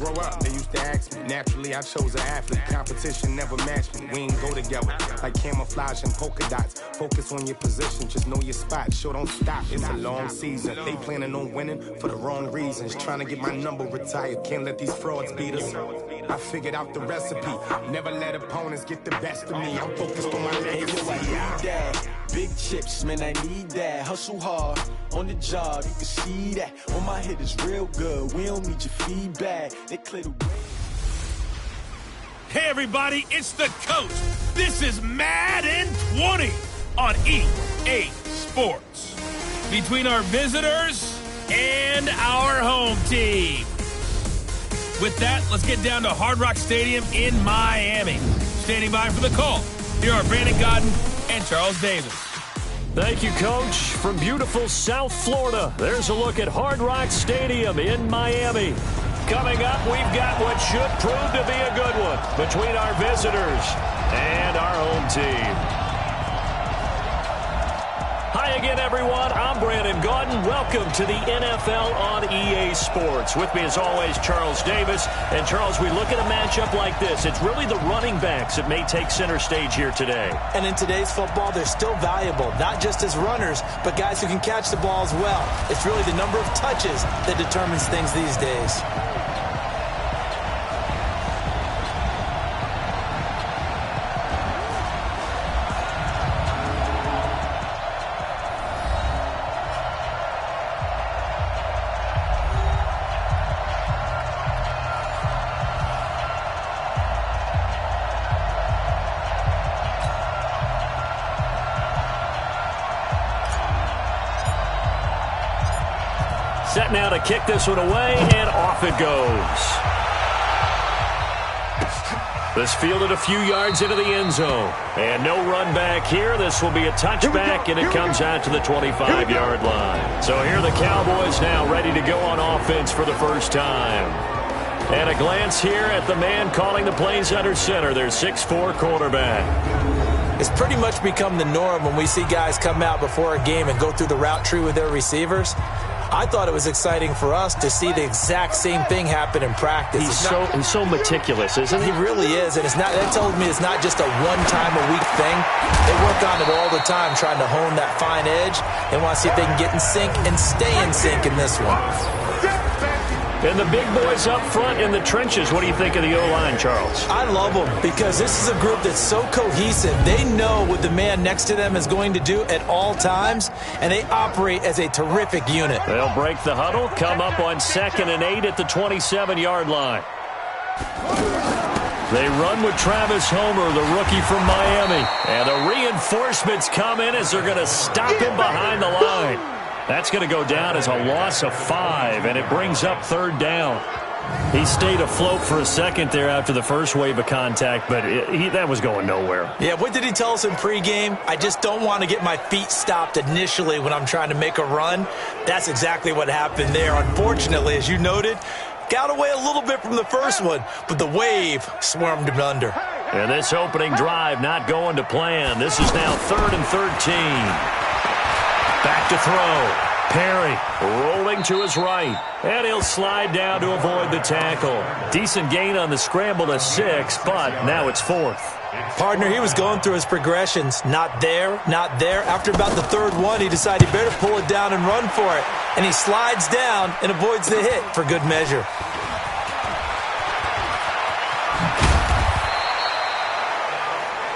grow up, they used to ask me. Naturally, I chose an athlete. Competition never matched me. We ain't go together. Like camouflage and polka dots. Focus on your position, just know your spot. Sure, don't stop, it's a long season. They planning on winning for the wrong reasons. Trying to get my number retired. Can't let these frauds beat us. I figured out the recipe. Never let opponents get the best of me. I'm focused on my legacy. Big chips, man, I need that. Hustle hard on the job, you can see that. On my head is real good. We don't need your feedback. They clear the way. Hey, everybody, it's the coach. This is Madden 20 on EA Sports. Between our visitors and our home team. With that, let's get down to Hard Rock Stadium in Miami. Standing by for the call, here are Brandon Godden and Charles Davis. Thank you, Coach. From beautiful South Florida, there's a look at Hard Rock Stadium in Miami. Coming up, we've got what should prove to be a good one between our visitors and our home team. Hi again, everyone. I'm Brandon Gaudin. Welcome to the NFL on EA Sports. With me, as always, Charles Davis. And, Charles, we look at a matchup like this. It's really the running backs that may take center stage here today. And in today's football, they're still valuable, not just as runners, but guys who can catch the ball as well. It's really the number of touches that determines things these days. Set now to kick this one away, and off it goes. This fielded a few yards into the end zone. And no run back here. This will be a touchback, and it comes out to the 25-yard line. So here are the Cowboys now ready to go on offense for the first time. And a glance here at the man calling the plays under center, their 6'4" quarterback. It's pretty much become the norm when we see guys come out before a game and go through the route tree with their receivers. I thought it was exciting for us to see the exact same thing happen in practice. He's so meticulous, isn't he? He really is, and that tells me it's not just a one-time-a-week thing. They work on it all the time, trying to hone that fine edge. They want to see if they can get in sync and stay in sync in this one. And the big boys up front in the trenches. What do you think of the O-line, Charles? I love them because this is a group that's so cohesive. They know what the man next to them is going to do at all times, and they operate as a terrific unit. They'll break the huddle, come up on 2nd and 8 at the 27-yard line. They run with Travis Homer, the rookie from Miami. And the reinforcements come in as they're going to stop him behind the line. That's going to go down as a loss of 5, and it brings up 3rd down. He stayed afloat for a second there after the first wave of contact, but that was going nowhere. Yeah, what did he tell us in pregame? I just don't want to get my feet stopped initially when I'm trying to make a run. That's exactly what happened there. Unfortunately, as you noted, got away a little bit from the first one, but the wave swarmed him under. And this opening drive not going to plan. This is now 3rd and 13. Back to throw. Perry rolling to his right. And he'll slide down to avoid the tackle. Decent gain on the scramble to 6, but now it's 4th. Partner, he was going through his progressions. Not there, not there. After about the 3rd one, he decided he better pull it down and run for it. And he slides down and avoids the hit for good measure.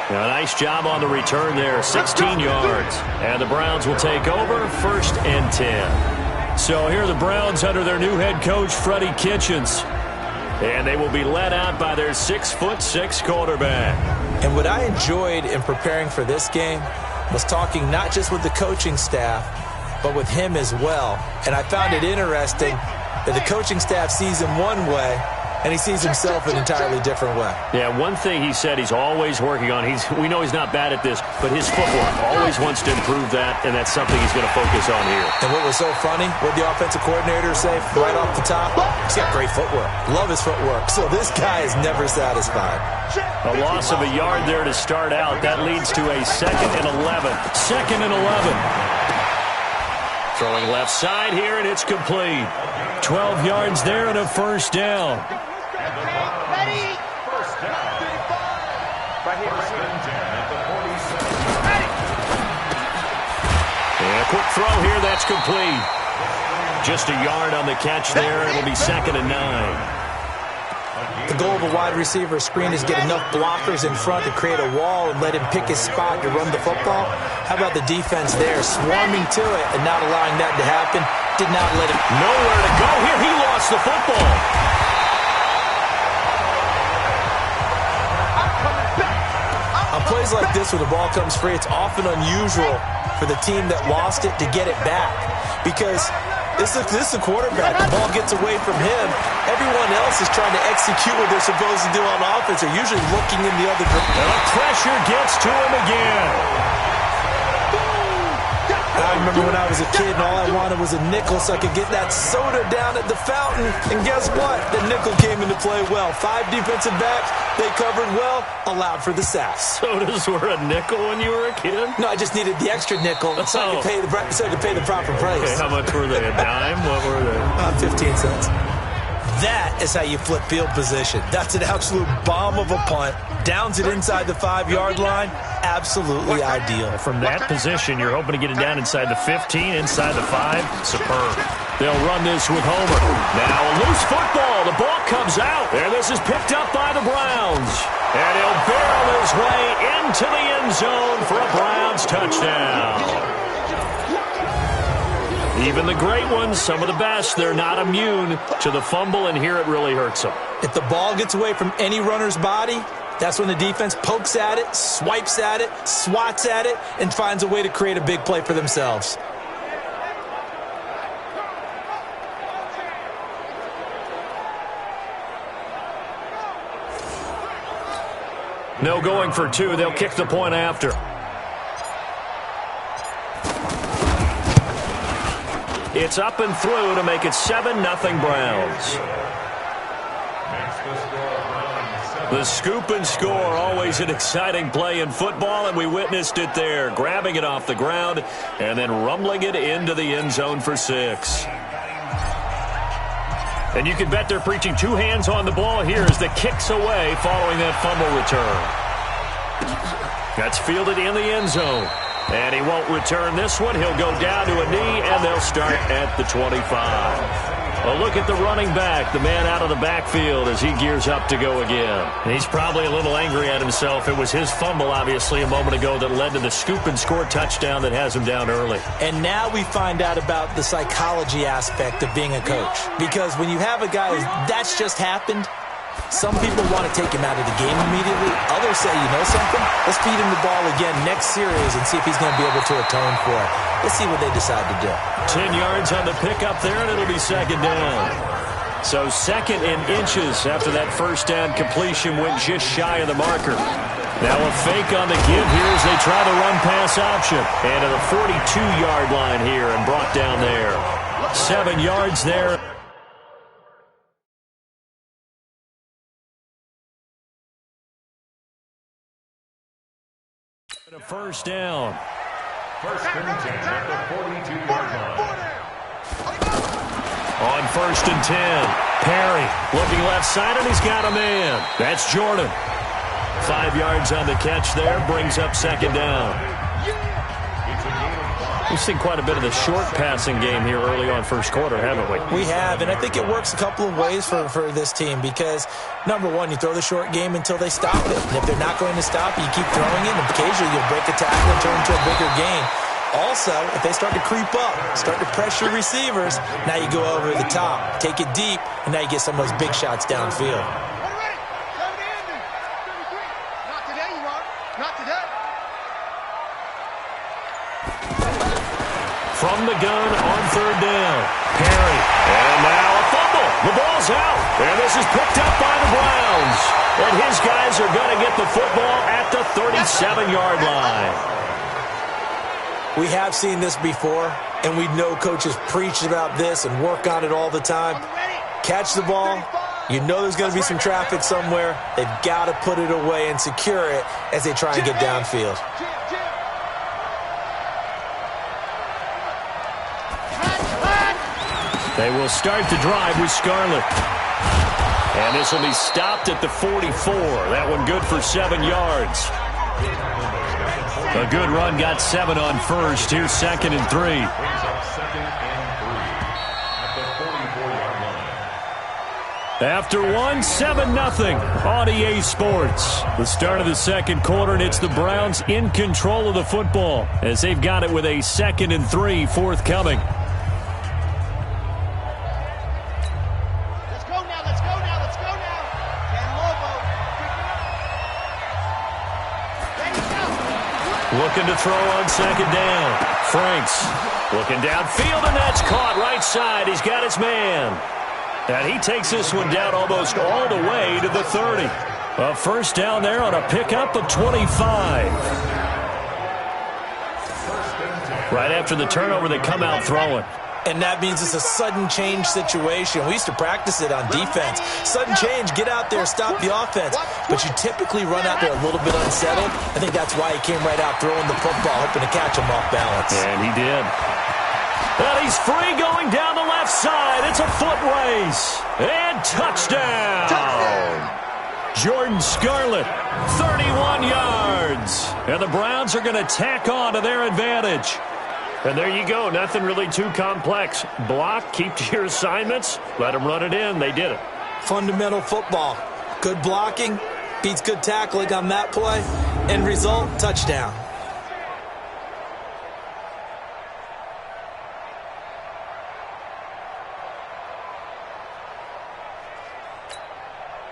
A nice job on the return there, 16 yards. And the Browns will take over, 1st and 10. So here are the Browns under their new head coach, Freddie Kitchens. And they will be led out by their 6'6" quarterback. And what I enjoyed in preparing for this game was talking not just with the coaching staff, but with him as well. And I found it interesting that the coaching staff sees him one way, and he sees himself an entirely different way. Yeah, one thing he said he's always working on, we know he's not bad at this, but his footwork, always wants to improve that, and that's something he's going to focus on here. And what was so funny, what the offensive coordinator say right off the top? He's got great footwork. Love his footwork. So this guy is never satisfied. A loss of a yard there to start out. That leads to a 2nd and 11. 2nd and 11. Throwing left side here, and it's complete. 12 yards there and a 1st down. Ready? First down. Right here. First and 10 at the 47. And a quick throw here, that's complete. Just a yard on the catch there. It'll be 2nd and 9. The goal of a wide receiver screen is get enough blockers in front to create a wall and let him pick his spot to run the football. How about the defense there, swarming to it and not allowing that to happen? Did not let him. Nowhere to go here. He lost the football. On plays like this where the ball comes free, it's often unusual for the team that lost it to get it back because this is a quarterback. The ball gets away from him. Everyone else is trying to execute what they're supposed to do on offense. They're usually looking in the other direction. And the pressure gets to him again. I remember when I was a kid and all I wanted was a nickel so I could get that soda down at the fountain. And guess what? The nickel came into play well. 5 defensive backs. They covered well, allowed for the sack. Sodas were a nickel when you were a kid? No, I just needed the extra nickel so I could pay the proper price. Okay, how much were they? A dime? What were they? 15 cents. That is how you flip field position. That's an absolute bomb of a punt. Downs it inside the 5-yard line. Absolutely ideal. From that position, you're hoping to get it down inside the 15, inside the 5. Superb. They'll run this with Homer. Now a loose football. The ball comes out. And this is picked up by the Browns. And he'll barrel his way into the end zone for a Browns touchdown. Even the great ones, some of the best, they're not immune to the fumble, and here it really hurts them. If the ball gets away from any runner's body, that's when the defense pokes at it, swipes at it, swats at it, and finds a way to create a big play for themselves. No going for 2. They'll kick the point after. It's up and through to make it 7-0 Browns. The scoop and score, always an exciting play in football, and we witnessed it there. Grabbing it off the ground and then rumbling it into the end zone for 6. And you can bet they're preaching 2 hands on the ball here as the kick's away following that fumble return. That's fielded in the end zone. And he won't return this one. He'll go down to a knee, and they'll start at the 25. Well, look at the running back, the man out of the backfield as he gears up to go again. And he's probably a little angry at himself. It was his fumble, obviously, a moment ago that led to the scoop and score touchdown that has him down early. And now we find out about the psychology aspect of being a coach. Because when you have a guy that's just happened, some people want to take him out of the game immediately. Others say, you know something? Let's feed him the ball again next series and see if he's going to be able to atone for it. Let's see what they decide to do. 10 yards on the pickup there, and it'll be 2nd down. So 2nd in inches after that first down completion went just shy of the marker. Now a fake on the give here as they try the run-pass option. And to the 42-yard line here and brought down there. 7 yards there. A first down. First and 10 at the 42-yard line. On 1st and 10, Perry looking left side, and he's got a man. That's Jordan. 5 yards on the catch there, brings up 2nd down. We've seen quite a bit of the short passing game here early on first quarter, haven't we? We have, and I think it works a couple of ways for this team because, number one, you throw the short game until they stop it. And if they're not going to stop it, you keep throwing it, and occasionally you'll break a tackle and turn into a bigger game. Also, if they start to creep up, start to pressure receivers, now you go over the top, take it deep, and now you get some of those big shots downfield. Not today, you are. Not today. From the gun on 3rd down, Perry. And now a fumble. The ball's out. And this is picked up by the Browns. And his guys are going to get the football at the 37-yard line. We have seen this before, and we know coaches preach about this and work on it all the time. Catch the ball. You know there's going to be some traffic somewhere. They've got to put it away and secure it as they try and get downfield. They will start the drive with Scarlett. And this will be stopped at the 44. That one good for 7 yards. A good run got 7 on first. Here's 2nd and 3. After 1, 7-0 on EA Sports. The start of the second quarter, and it's the Browns in control of the football as they've got it with a 2nd and 3 forthcoming. Let's go now, let's go now, let's go now. And Lobo, pick it up. Looking to throw on 2nd down. Franks looking downfield, and that's caught right side. He's got his man. And he takes this one down almost all the way to the 30. A first down there on a pickup of 25. Right after the turnover, they come out throwing. And that means it's a sudden change situation. We used to practice it on defense. Sudden change, get out there, stop the offense. But you typically run out there a little bit unsettled. I think that's why he came right out throwing the football, hoping to catch him off balance. And he did. And he's free going down the left side. It's a foot race. And touchdown. Jordan Scarlett, 31 yards. And the Browns are going to tack on to their advantage. And there you go. Nothing really too complex. Block, keep to your assignments, let them run it in. They did it. Fundamental football. Good blocking beats good tackling on that play. End result, touchdown.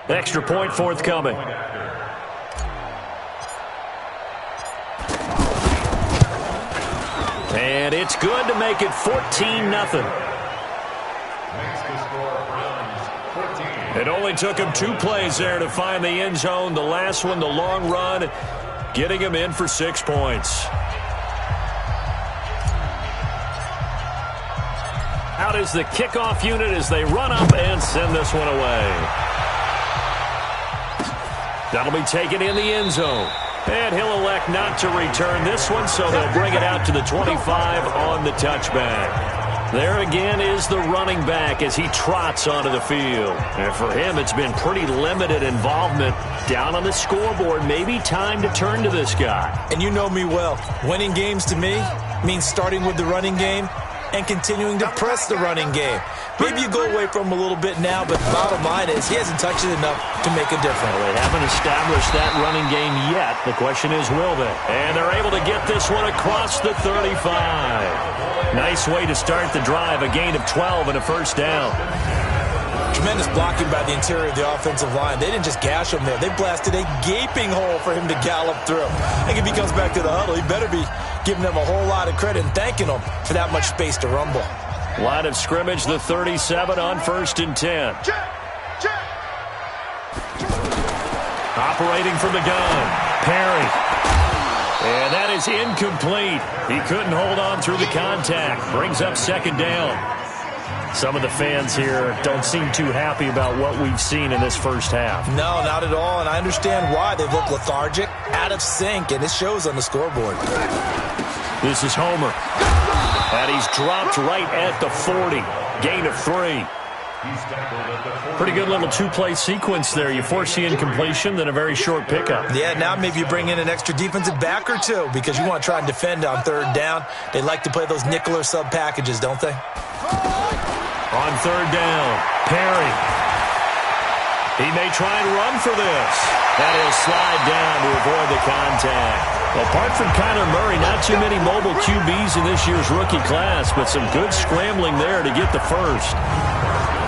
Extra point forthcoming. And it's good to make it 14-0. It only took him 2 plays there to find the end zone. The last one, the long run, getting him in for 6 points. Out is the kickoff unit as they run up and send this one away. That'll be taken in the end zone. And he'll elect not to return this one, so they'll bring it out to the 25 on the touchback. There again is the running back as he trots onto the field. And for him, it's been pretty limited involvement down on the scoreboard. Maybe time to turn to this guy. And you know me well. Winning games to me means starting with the running game and continuing to press the running game. Maybe you go away from him a little bit now, but the bottom line is he hasn't touched it enough to make a difference. Well, they haven't established that running game yet. The question is, will they? And they're able to get this one across the 35. Nice way to start the drive, a gain of 12 and a first down. Tremendous blocking by the interior of the offensive line. They didn't just gash him there. They blasted a gaping hole for him to gallop through. I think if he comes back to the huddle, he better be giving them a whole lot of credit and thanking them for that much space to rumble. Line of scrimmage, the 37 on 1st and 10. Operating from the gun, Perry. And that is incomplete. He couldn't hold on through the contact. Brings up 2nd down. Some of the fans here don't seem too happy about what we've seen in this first half. No, not at all, and I understand why. They look lethargic, out of sync, and it shows on the scoreboard. This is Homer. And he's dropped right at the 40. Gain of 3. Pretty good little 2-play sequence there. You force the incompletion, then a very short pickup. Yeah, now maybe you bring in an extra defensive back or two because you want to try and defend on 3rd down. They like to play those nickel or sub packages, don't they? On 3rd down, Perry. He may try and run for this. And he'll slide down to avoid the contact. Apart from Kyler Murray, not too many mobile QBs in this year's rookie class, but some good scrambling there to get the first.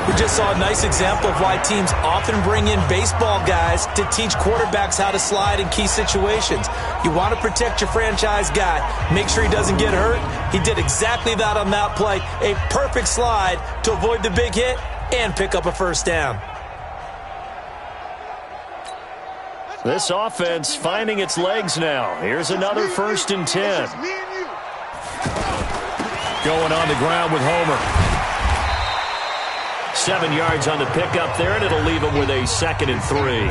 We just saw a nice example of why teams often bring in baseball guys to teach quarterbacks how to slide in key situations. You want to protect your franchise guy. Make sure he doesn't get hurt. He did exactly that on that play. A perfect slide to avoid the big hit and pick up a first down. This offense finding its legs now. Here's another 1st and 10. Going on the ground with Homer. 7 yards on the pickup there, and it'll leave him with a 2nd and 3.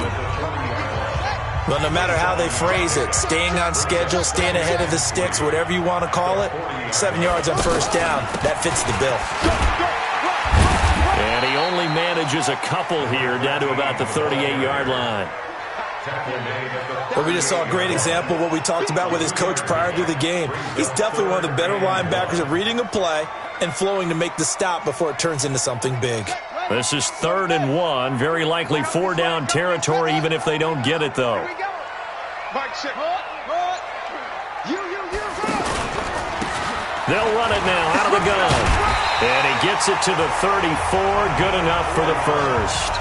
Well, no matter how they phrase it, staying on schedule, staying ahead of the sticks, whatever you want to call it, 7 yards on 1st down, that fits the bill. And he only manages a couple here down to about the 38-yard line. Well, we just saw a great example of what we talked about with his coach prior to the game. He's definitely one of the better linebackers at reading a play and flowing to make the stop before it turns into something big. This is 3rd and 1. Very likely 4-down territory, even if they don't get it, though. They'll run it now out of the gun. And he gets it to the 34. Good enough for the first.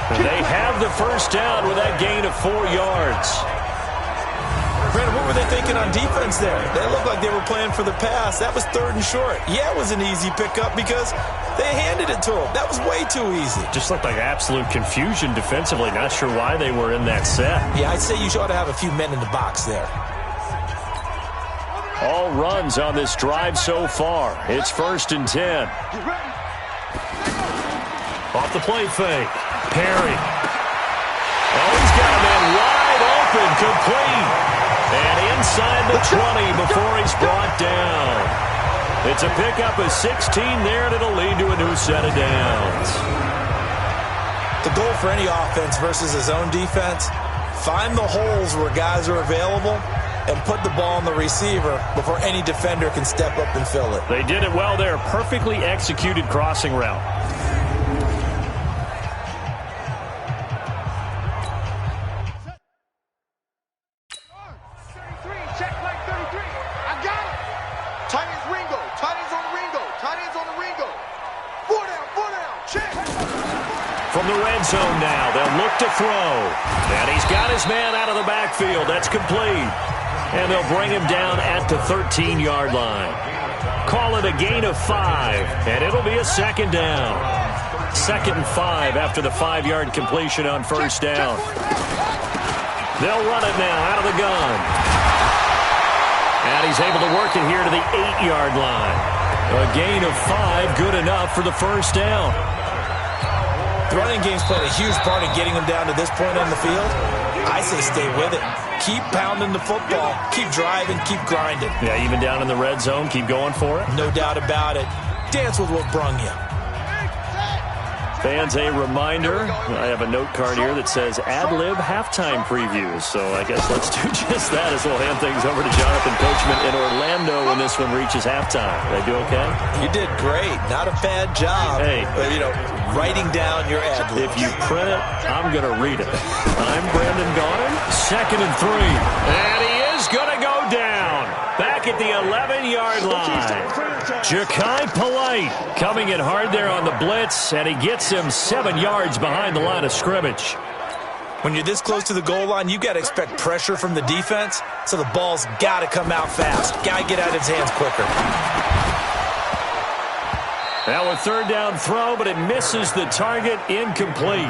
They have the first down with that gain of 4 yards. Brandon, what were they thinking on defense there? They looked like they were playing for the pass. That was 3rd and short. Yeah, it was an easy pickup because they handed it to him. That was way too easy. Just looked like absolute confusion defensively. Not sure why they were in that set. Yeah, I'd say you ought to have a few men in the box there. All runs on this drive so far. It's 1st and 10. Off the play fake. Perry. Oh, he's got a man wide open, complete. And inside the 20 before he's brought down. It's a pickup of 16 there, and it'll lead to a new set of downs. The goal for any offense versus his own defense, find the holes where guys are available and put the ball on the receiver before any defender can step up and fill it. They did it well there. Perfectly executed crossing route. From the red zone now, they'll look to throw. And he's got his man out of the backfield. That's complete. And they'll bring him down at the 13-yard line. Call it a gain of 5, and it'll be a 2nd down. 2nd and 5 after the 5-yard completion on 1st down. They'll run it now out of the gun. And he's able to work it here to the 8-yard line. A gain of 5, good enough for the 1st down. The running game's played a huge part in getting them down to this point on the field. I say stay with it. Keep pounding the football. Keep driving. Keep grinding. Yeah, even down in the red zone, keep going for it. No doubt about it. Dance with what brung you. Fans, a reminder, I have a note card here that says ad-lib halftime previews. So I guess let's do just that as we'll hand things over to Jonathan Coachman in Orlando when this one reaches halftime. Did I do okay? You did great. Not a bad job. Hey. But, writing down your ad-lib. If you print it, I'm going to read it. I'm Brandon Gaudin. 2nd and 3. And he is going to go down. Back at the 11-yard line. Ja'Kai Polite coming in hard there on the blitz, and he gets him 7 yards behind the line of scrimmage. When you're this close to the goal line, you got to expect pressure from the defense, so the ball's got to come out fast. Got to get out of his hands quicker. Now a 3rd down throw, but it misses the target, incomplete.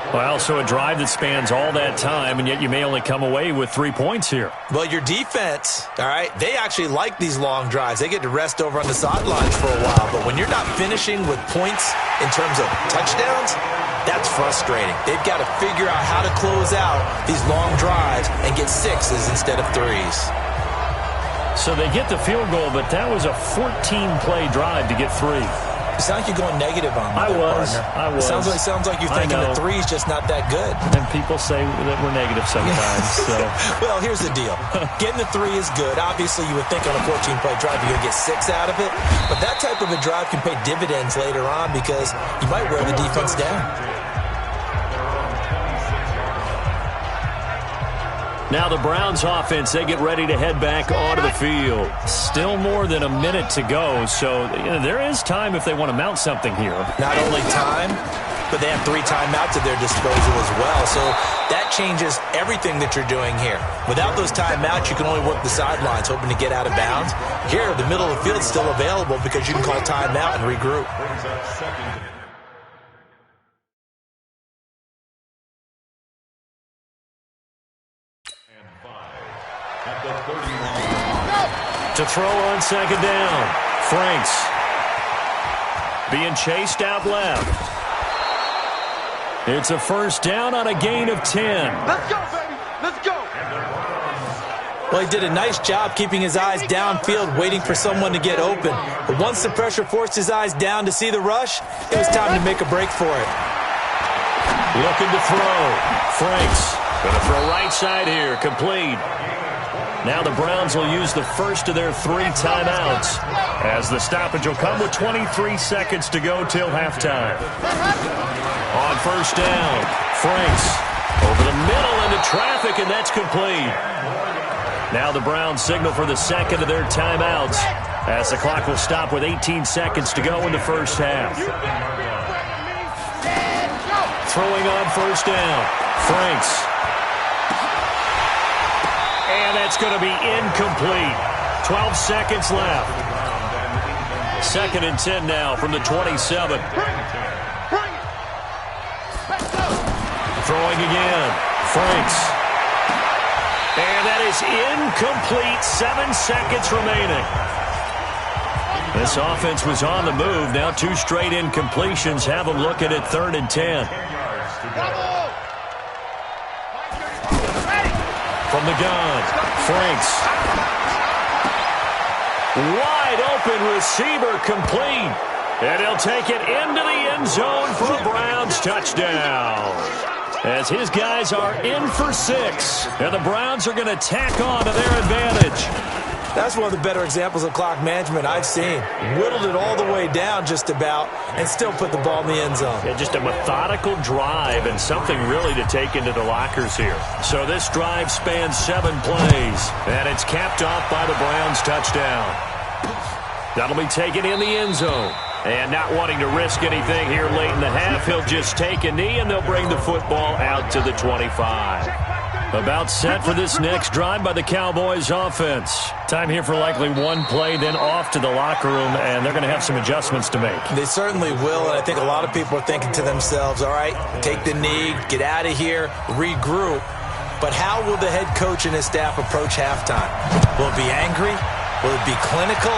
Well, so a drive that spans all that time, and yet you may only come away with 3 points here. Well, your defense, all right, they actually like these long drives. They get to rest over on the sidelines for a while. But when you're not finishing with points in terms of touchdowns, that's frustrating. They've got to figure out how to close out these long drives and get 6s instead of 3s. So they get the field goal, but that was a 14-play drive to get 3. You sound like you're going negative on me. I was. Sounds like you're thinking the 3's just not that good. And people say that we're negative sometimes. So. Well, here's the deal. Getting the 3 is good. Obviously, you would think on a 14-play drive you're going to get 6 out of it. But that type of a drive can pay dividends later on because you might wear the defense down. Now the Browns offense, they get ready to head back onto the field. Still more than a minute to go, so there is time if they want to mount something here. Not only time, but they have 3 timeouts at their disposal as well. So that changes everything that you're doing here. Without those timeouts, you can only work the sidelines, hoping to get out of bounds. Here, the middle of the field's still available because you can call timeout and regroup. To throw on 2nd down. Franks being chased out left. It's a 1st down on a gain of 10. Let's go, baby. Let's go. Well, he did a nice job keeping his eyes downfield, waiting for someone to get open. But once the pressure forced his eyes down to see the rush, it was time to make a break for it. Looking to throw. Franks going to throw right side here. Complete. Now the Browns will use the first of their 3 timeouts, as the stoppage will come with 23 seconds to go till halftime. On first down, Franks over the middle into traffic, and that's complete. Now the Browns signal for the second of their timeouts, as the clock will stop with 18 seconds to go in the first half. Throwing on first down, Franks. And that's going to be incomplete. 12 seconds left. 2nd and 10 now from the 27. Throwing again. Franks. And that is incomplete. 7 seconds remaining. This offense was on the move. Now 2 straight incompletions have them looking at 3rd and 10. From the gun, Franks. Wide open receiver, complete. And he'll take it into the end zone for a Browns touchdown. As his guys are in for 6. And the Browns are going to tack on to their advantage. That's one of the better examples of clock management I've seen. Whittled it all the way down just about and still put the ball in the end zone. Yeah, just a methodical drive and something really to take into the lockers here. So this drive spans 7 plays, and it's capped off by the Browns touchdown. That'll be taken in the end zone. And not wanting to risk anything here late in the half, he'll just take a knee, and they'll bring the football out to the 25. About set for this next drive by the Cowboys offense. Time here for likely 1 play, then off to the locker room, and they're going to have some adjustments to make. They certainly will, and I think a lot of people are thinking to themselves, all right, take the knee, get out of here, regroup. But how will the head coach and his staff approach halftime? Will it be angry? Will it be clinical?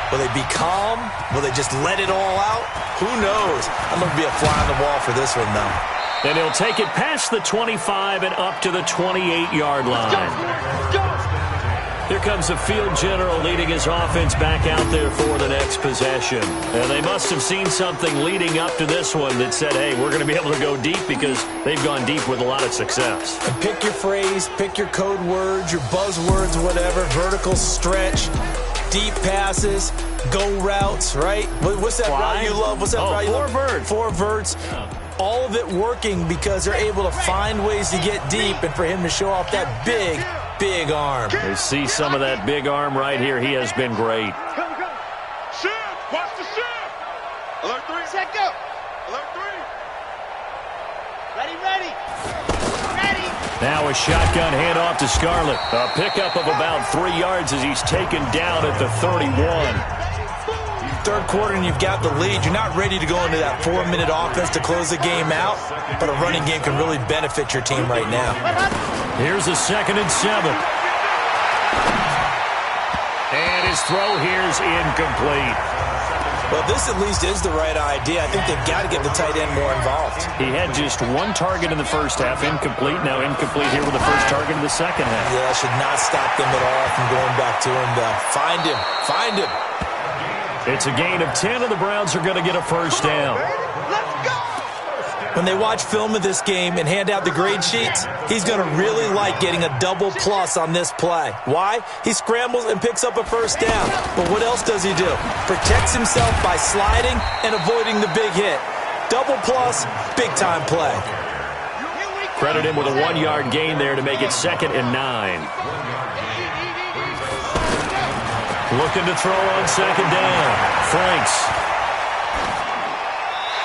Will they be calm? Will they just let it all out? Who knows? I'm going to be a fly on the wall for this one, though. And he'll take it past the 25 and up to the 28-yard line. Here comes the field general leading his offense back out there for the next possession. And they must have seen something leading up to this one that said, hey, we're going to be able to go deep, because they've gone deep with a lot of success. And pick your phrase, pick your code words, your buzzwords, whatever, vertical stretch, deep passes, go routes, right? What's that route you love? What's that route you love? 4 verts. 4 verts. Yeah. All of it working because they're able to find ways to get deep and for him to show off that big, big arm. You see some of that big arm right here. He has been great. Shift! Watch the shift! Alert 3. Set, go! Alert 3. Ready! Now a shotgun handoff to Scarlett. A pickup of about 3 yards as he's taken down at the 31. Third quarter and you've got the lead. You're not ready to go into that 4-minute offense to close the game out, but a running game can really benefit your team right now. Here's a 2nd and 7. And his throw here is incomplete. Well, this at least is the right idea. I think they've got to get the tight end more involved. He had just 1 target in the first half, incomplete. Now incomplete here with the first target in the second half. Yeah, that should not stop them at all from going back to him, though. Find him. Find him. It's a gain of 10, and the Browns are going to get a first down. When they watch film of this game and hand out the grade sheets, he's going to really like getting a double plus on this play. Why? He scrambles and picks up a first down. But what else does he do? Protects himself by sliding and avoiding the big hit. Double plus, big-time play. Credit him with a 1-yard gain there to make it 2nd and 9. Looking to throw on 2nd down. Franks.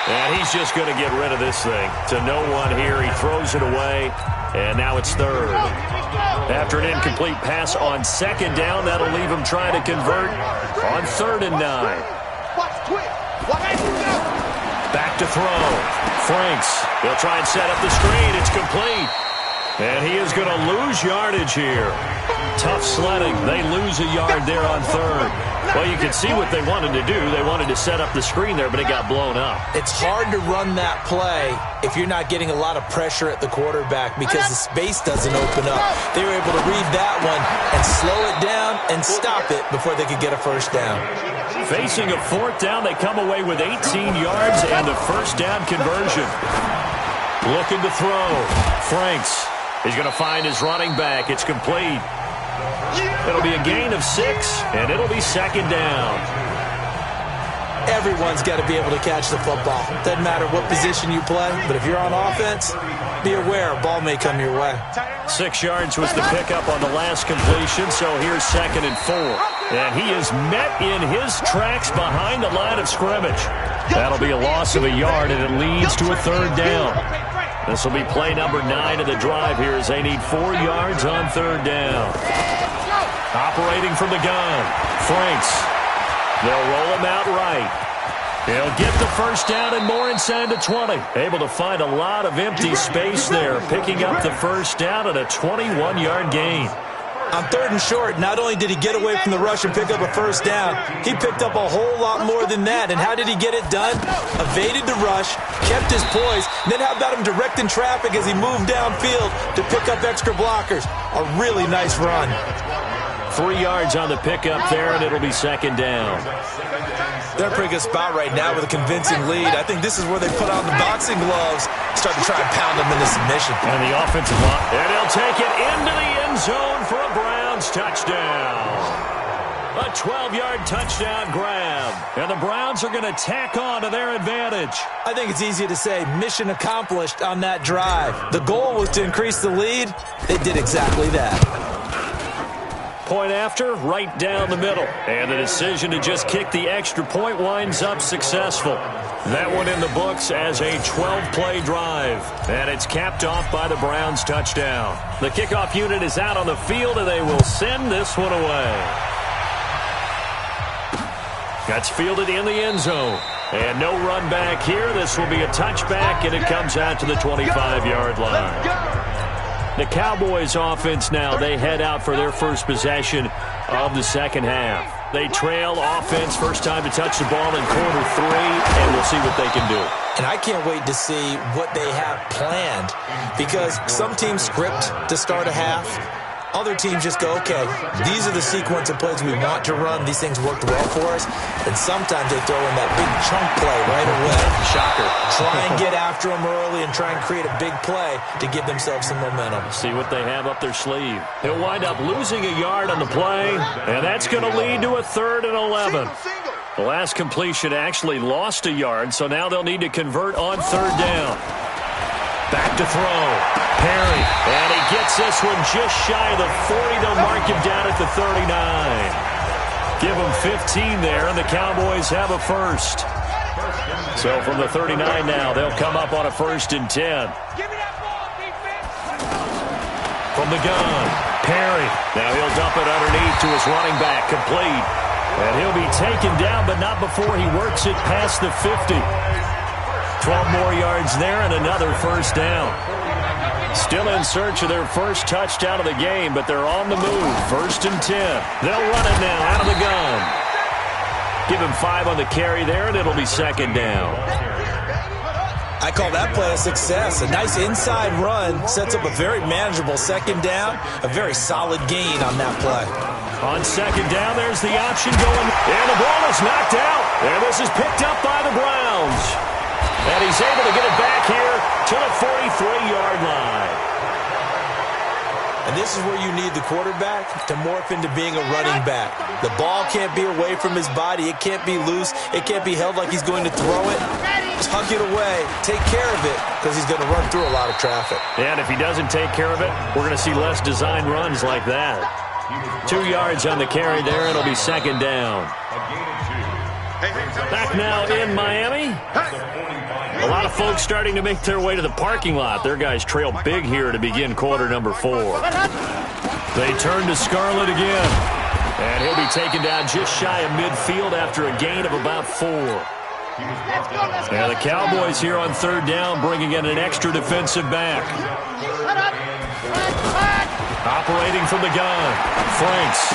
And he's just going to get rid of this thing. To no one here. He throws it away. And now it's 3rd. After an incomplete pass on 2nd down, that'll leave him trying to convert on 3rd and 9. Back to throw. Franks. He'll try and set up the screen. It's complete. And he is going to lose yardage here. Tough sledding. They lose a yard there on 3rd. Well, you can see what they wanted to do. They wanted to set up the screen there, but it got blown up. It's hard to run that play if you're not getting a lot of pressure at the quarterback because the space doesn't open up. They were able to read that one and slow it down and stop it before they could get a first down. Facing a fourth down, they come away with 18 yards and the first down conversion. Looking to throw. Franks. He's going to find his running back. It's complete. It'll be a gain of 6, and it'll be second down. Everyone's got to be able to catch the football. Doesn't matter what position you play, but if you're on offense, be aware a ball may come your way. 6 yards was the pickup on the last completion, so here's 2nd and 4. And he is met in his tracks behind the line of scrimmage. That'll be a loss of a yard, and it leads to a 3rd down. This will be play number 9 of the drive here as they need 4 yards on 3rd down. Operating from the gun, Franks. They'll roll him out right. He'll get the first down and more inside the 20. Able to find a lot of empty space there, picking up the first down at a 21-yard gain. On 3rd and short, not only did he get away from the rush and pick up a first down, he picked up a whole lot more than that. And how did he get it done? Evaded the rush, kept his poise, and then how about him directing traffic as he moved downfield to pick up extra blockers? A really nice run. 3 yards on the pickup there, and it'll be second down. They're in a pretty good spot right now with a convincing lead. I think this is where they put on the boxing gloves, start to try and pound them into submission. And the offensive line, and he'll take it into the end zone for a Browns touchdown. A 12-yard touchdown grab. And the Browns are going to tack on to their advantage. I think it's easy to say mission accomplished on that drive. The goal was to increase the lead. They did exactly that. Point after, right down the middle. And the decision to just kick the extra point winds up successful. That one in the books as a 12-play drive. And it's capped off by the Browns touchdown. The kickoff unit is out on the field, and they will send this one away. That's fielded in the end zone. And no run back here. This will be a touchback, and it comes out to the 25-yard line. The Cowboys offense now, they head out for their first possession of the second half. They trail offense, first time to touch the ball in quarter 3, and we'll see what they can do. And I can't wait to see what they have planned because some teams script to start a half. Other teams just go, okay, these are the sequence of plays we want to run. These things worked well for us. And sometimes they throw in that big chunk play right away. Shocker. Try and get after them early and try and create a big play to give themselves some momentum. See what they have up their sleeve. He'll wind up losing a yard on the play, and that's going to lead to a 3rd and 11. The last completion actually lost a yard, so now they'll need to convert on 3rd down. Back to throw. Perry. And he gets this one just shy of the 40. They'll mark him down at the 39. Give him 15 there, and the Cowboys have a first. So from the 39 now, they'll come up on a 1st and 10. From the gun, Perry. Now he'll dump it underneath to his running back, complete. And he'll be taken down, but not before he works it past the 50. 12 more yards there and another first down. Still in search of their first touchdown of the game, but they're on the move. 1st and 10. They'll run it now out of the gun. Give him 5 on the carry there, and it'll be second down. I call that play a success. A nice inside run sets up a very manageable second down. A very solid gain on that play. On second down, there's the option going. And the ball is knocked out. And this is picked up by the Browns. And he's able to get it back here to the 43-yard line. And this is where you need the quarterback to morph into being a running back. The ball can't be away from his body. It can't be loose. It can't be held like he's going to throw it. Tuck it away. Take care of it because he's going to run through a lot of traffic. And if he doesn't take care of it, we're going to see less design runs like that. 2 yards on the carry there. It'll be second down. Back now in Miami. A lot of folks starting to make their way to the parking lot. Their guys trail big here to begin quarter number 4. They turn to Scarlett again. And he'll be taken down just shy of midfield after a gain of about 4. And the Cowboys here on 3rd down bringing in an extra defensive back. Operating from the gun, Franks.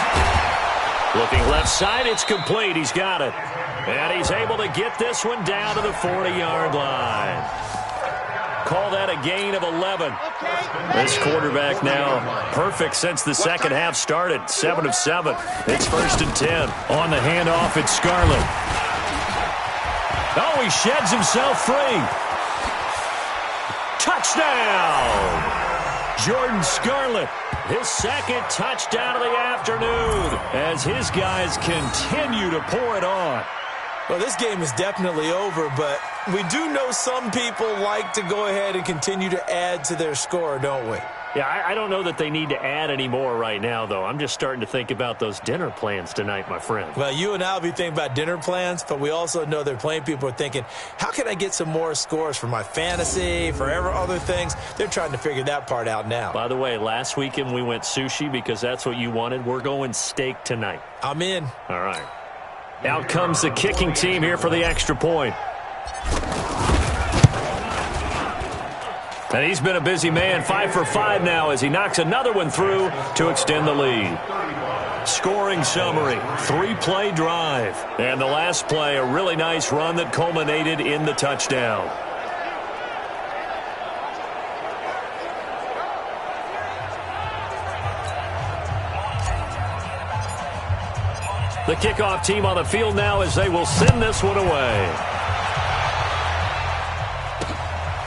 Looking left side, it's complete. He's got it. And he's able to get this one down to the 40-yard line. Call that a gain of 11. This quarterback now perfect since the second half started. 7 of 7. It's 1st and 10. On the handoff, it's Scarlett. Oh, he sheds himself free. Touchdown! Jordan Scarlett, his second touchdown of the afternoon as his guys continue to pour it on. Well, this game is definitely over, but we do know some people like to go ahead and continue to add to their score, don't we? Yeah, I don't know that they need to add any more right now, though. I'm just starting to think about those dinner plans tonight, my friend. Well, you and I will be thinking about dinner plans, but we also know there are plenty of people are thinking, how can I get some more scores for my fantasy, for other things? They're trying to figure that part out now. By the way, last weekend we went sushi because that's what you wanted. We're going steak tonight. I'm in. All right. Out comes the kicking team here for the extra point. And he's been a busy man, 5 for 5 now as he knocks another one through to extend the lead. Scoring summary, 3-play drive. And the last play, a really nice run that culminated in the touchdown. The kickoff team on the field now as they will send this one away.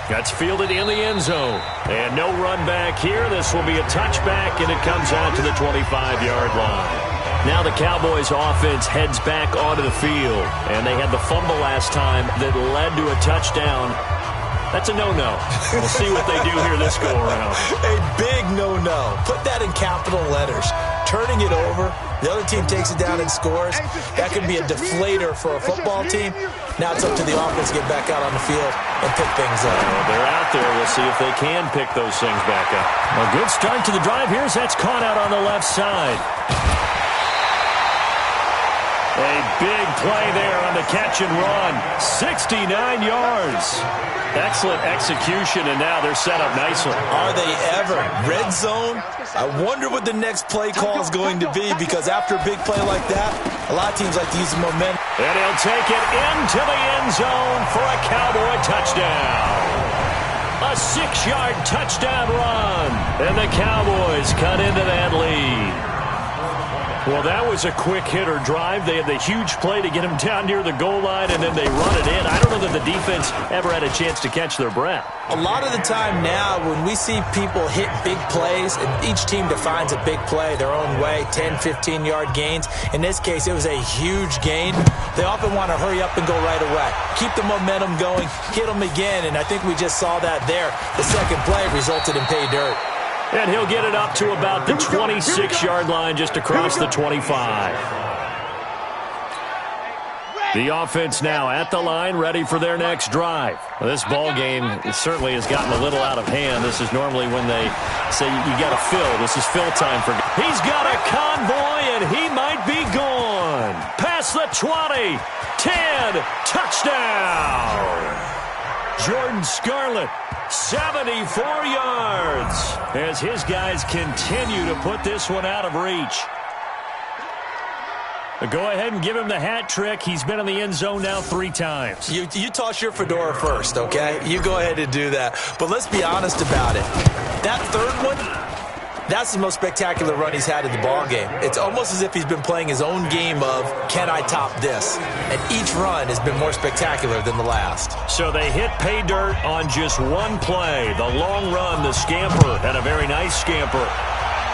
That's fielded in the end zone. And no run back here. This will be a touchback, and it comes out to the 25-yard line. Now the Cowboys offense heads back onto the field. And they had the fumble last time that led to a touchdown. That's a no-no. We'll see what they do here this go-around. A big no-no. Put that in capital letters. Turning it over, the other team takes it down and scores. That could be a deflator for a football team. Now it's up to the offense to get back out on the field and pick things up. Well, they're out there. We'll see if they can pick those things back up. A good start to the drive. Here's that's caught out on the left side. A big play there on the catch and run. 69 yards. Excellent execution, and now they're set up nicely. Are they ever? Red zone? I wonder what the next play call is going to be, because after a big play like that, a lot of teams like to use the momentum. And he'll take it into the end zone for a Cowboy touchdown. A 6-yard touchdown run. And the Cowboys cut into that lead. Well, that was a quick hitter drive. They had the huge play to get him down near the goal line, and then they run it in. I don't know that the defense ever had a chance to catch their breath. A lot of the time now, when we see people hit big plays, and each team defines a big play their own way, 10, 15-yard gains. In this case, it was a huge gain. They often want to hurry up and go right away. Keep the momentum going, hit them again, and I think we just saw that there. The second play resulted in pay dirt. And he'll get it up to about the 26-yard line, just across the 25. The offense now at the line, ready for their next drive. Well, this ball game certainly has gotten a little out of hand. This is normally when they say you got to fill. This is fill time for. He's got a convoy, and he might be gone. Past the 20, 10, touchdown. Jordan Scarlett, 74 yards, as his guys continue to put this one out of reach. Go ahead and give him the hat trick. He's been in the end zone now 3 times. You toss your fedora first, okay? You go ahead and do that. But let's be honest about it. That third one, that's the most spectacular run he's had in the ballgame. It's almost as if he's been playing his own game of, can I top this? And each run has been more spectacular than the last. So they hit pay dirt on just one play. The long run, the scamper, and a very nice scamper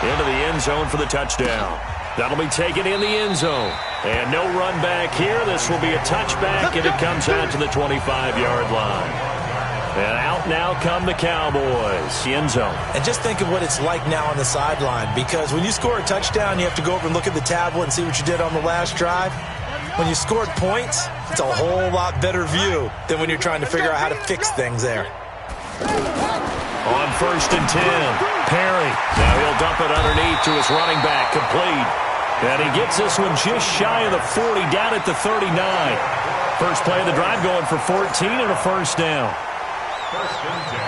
into the end zone for the touchdown. That'll be taken in the end zone. And no run back here. This will be a touchback, and it comes out to the 25-yard line. And out now come the Cowboys. The end zone. And just think of what it's like now on the sideline, because when you score a touchdown, you have to go over and look at the tablet and see what you did on the last drive. When you scored points, it's a whole lot better view than when you're trying to figure out how to fix things there. On 1st and 10, Perry. Now he'll dump it underneath to his running back, complete. And he gets this one just shy of the 40, down at the 39. First play of the drive going for 14 and a first down.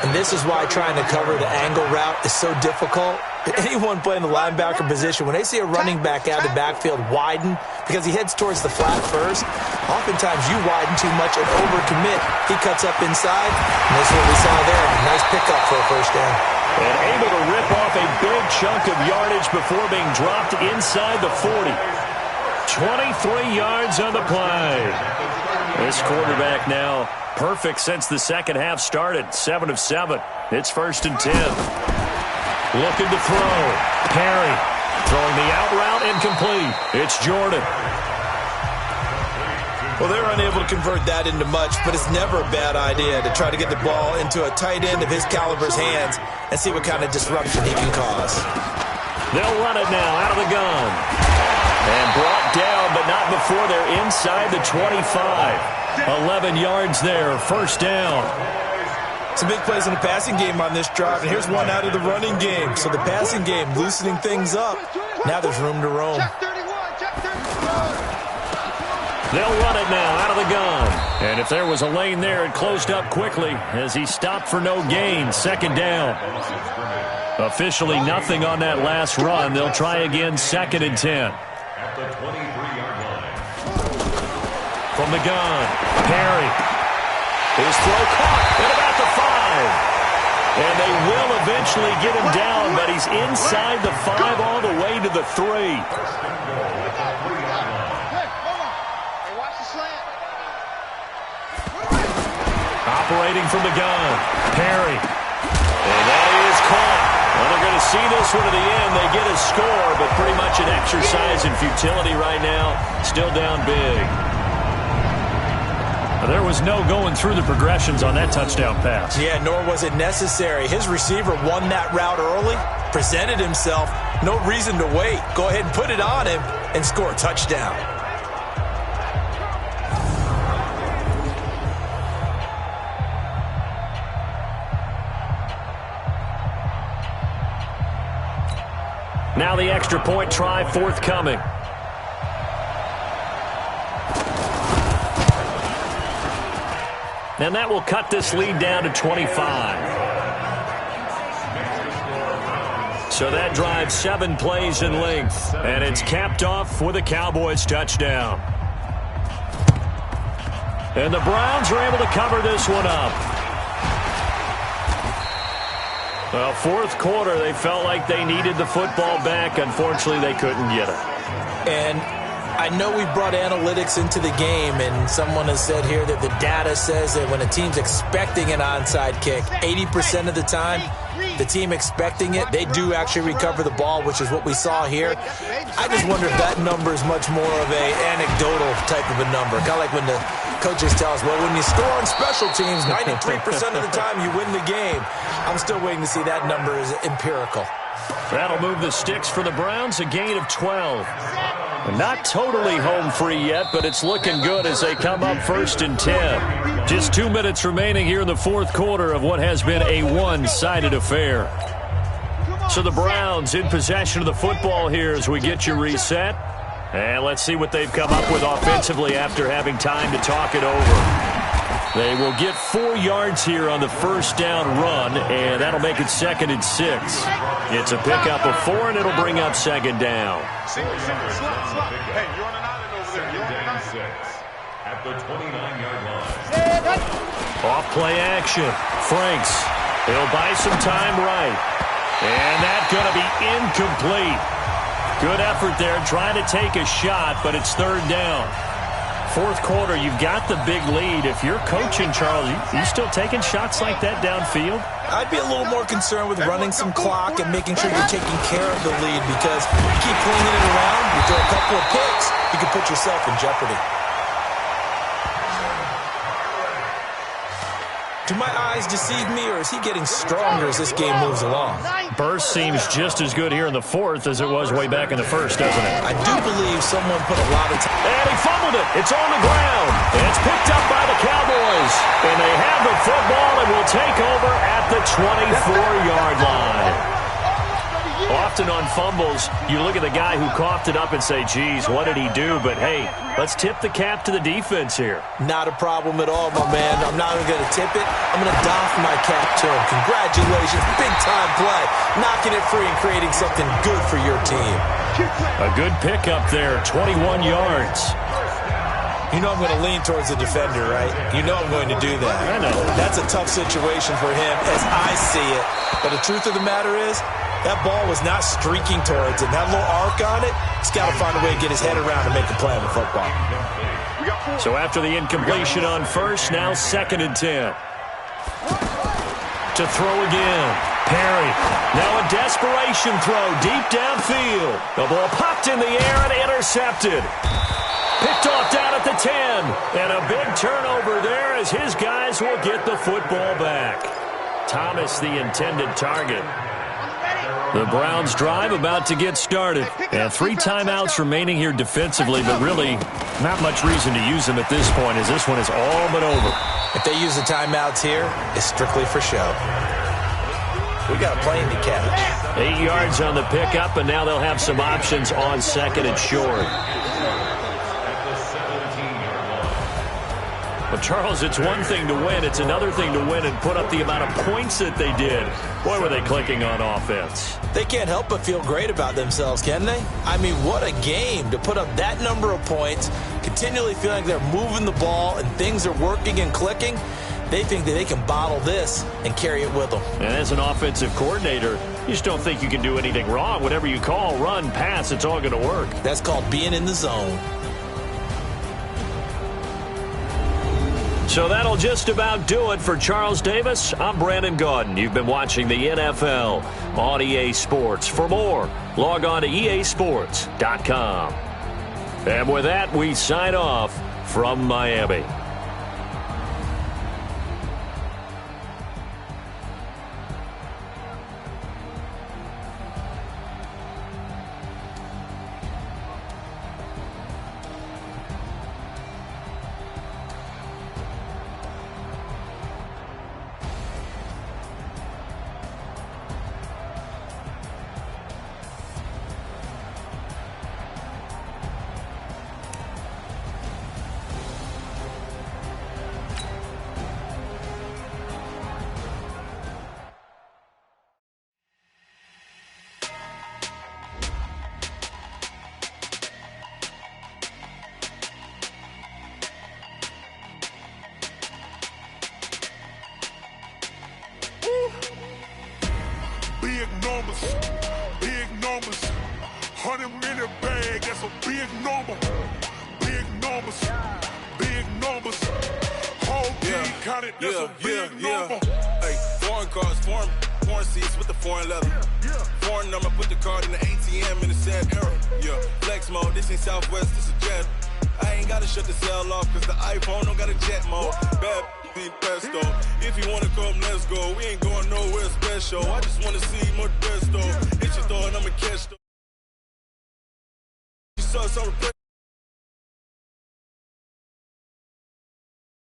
And this is why trying to cover the angle route is so difficult. Anyone playing the linebacker position, when they see a running back out of the backfield widen because he heads towards the flat first, oftentimes you widen too much and overcommit. He cuts up inside, and this is what we saw there. Nice pickup for a first down. And able to rip off a big chunk of yardage before being dropped inside the 40. 23 yards on the play. This quarterback now perfect since the second half started. 7 of 7. It's 1st and 10. Looking to throw. Perry throwing the out route incomplete. It's Jordan. Well, they're unable to convert that into much, but it's never a bad idea to try to get the ball into a tight end of his caliber's hands and see what kind of disruption he can cause. They'll run it now out of the gun. And brought down, but not before they're inside the 25. 11 yards there, 1st down. Some big plays in the passing game on this drive, and here's one out of the running game. So the passing game loosening things up. Now there's room to roam. They'll run it now out of the gun. And if there was a lane there, it closed up quickly as he stopped for no gain. 2nd down. Officially nothing on that last run. They'll try again, 2nd and 10. At the 23-yard line. From the gun, Perry. His throw caught at about the 5. And they will eventually get him down, but he's inside the 5 all the way to the 3. Operating from the gun, Perry. And that is caught. Well, they're going to see this one to the end. They get a score, but pretty much an exercise in futility right now. Still down big. There was no going through the progressions on that touchdown pass. Yeah, nor was it necessary. His receiver won that route early, presented himself. No reason to wait. Go ahead and put it on him and score a touchdown. Now the extra point try forthcoming. And that will cut this lead down to 25. So that drives 7 plays in length. And it's capped off with a Cowboys touchdown. And the Browns are able to cover this one up. Well, 4th quarter, they felt like they needed the football back. Unfortunately, they couldn't get it. And I know we brought analytics into the game, and someone has said here that the data says that when a team's expecting an onside kick, 80% of the time, the team expecting it, they do actually recover the ball, which is what we saw here. I just wonder if that number is much more of a anecdotal type of a number. Kind of like when the coaches tell us, well, when you score on special teams, 93% of the time you win the game. I'm still waiting to see that number is empirical. That'll move the sticks for the Browns, a gain of 12. Not totally home free yet, but it's looking good as they come up 1st and 10. Just 2 minutes remaining here in the 4th quarter of what has been a one-sided affair. So the Browns in possession of the football here as we get you reset. And let's see what they've come up with offensively after having time to talk it over. They will get 4 yards here on the 1st down run, and that'll make it 2nd and 6. It's a pickup of 4, and it'll bring up 2nd down. Hey, you're on an island over there. You're on an island. At the 29-yard line. Off play action. Franks. He'll buy some time right. And that's going to be incomplete. Good effort there trying to take a shot, but it's 3rd down. 4th quarter, you've got the big lead. If you're coaching, Charles, you still taking shots like that downfield? I'd be a little more concerned with running some clock and making sure you're taking care of the lead, because you keep flinging it around, you throw a couple of picks, you can put yourself in jeopardy. Do my eyes deceive me, or is he getting stronger as this game moves along? Burst seems just as good here in the 4th as it was way back in the 1st, doesn't it? I do believe someone put a lot of time. And he fumbled it. It's on the ground. And it's picked up by the Cowboys. And they have the football and will take over at the 24-yard line. Often on fumbles, you look at the guy who coughed it up and say, geez, what did he do? But, hey, let's tip the cap to the defense here. Not a problem at all, my man. I'm not even going to tip it. I'm going to doff my cap to him. Congratulations. Big-time play. Knocking it free and creating something good for your team. A good pickup there, 21 yards. You know I'm going to lean towards the defender, right? You know I'm going to do that. I know. That's a tough situation for him as I see it. But the truth of the matter is, that ball was not streaking towards him. That little arc on it, he's got to find a way to get his head around and make a play on the football. So after the incompletion on first, now 2nd and 10. To throw again. Perry. Now a desperation throw deep downfield. The ball popped in the air and intercepted. Picked off down at the 10. And a big turnover there as his guys will get the football back. Thomas, the intended target. The Browns drive about to get started. And 3 timeouts remaining here defensively, but really not much reason to use them at this point as this one is all but over. If they use the timeouts here, it's strictly for show. We got a plane to catch. 8 yards on the pickup, and now they'll have some options on 2nd and short. Well, Charles, it's one thing to win. It's another thing to win and put up the amount of points that they did. Boy, were they clicking on offense. They can't help but feel great about themselves, can they? I mean, what a game to put up that number of points, continually feeling like they're moving the ball and things are working and clicking. They think that they can bottle this and carry it with them. And as an offensive coordinator, you just don't think you can do anything wrong. Whatever you call, run, pass, it's all going to work. That's called being in the zone. So that'll just about do it for Charles Davis. I'm Brandon Gaudin. You've been watching the NFL on EA Sports. For more, log on to easports.com. And with that, we sign off from Miami. Big numbers, 100 in a bag, that's a big number. Big numbers, whole team counted, that's a big number. Hey, foreign cars, foreign seats with the foreign leather. Foreign number, put the card in the ATM in the sad era. Yeah, flex mode, this ain't Southwest, this a jet. I ain't gotta shut the cell off, cause the iPhone don't got a jet mode. Bad pesto, if you wanna come, let's go. We ain't going nowhere special, I just wanna see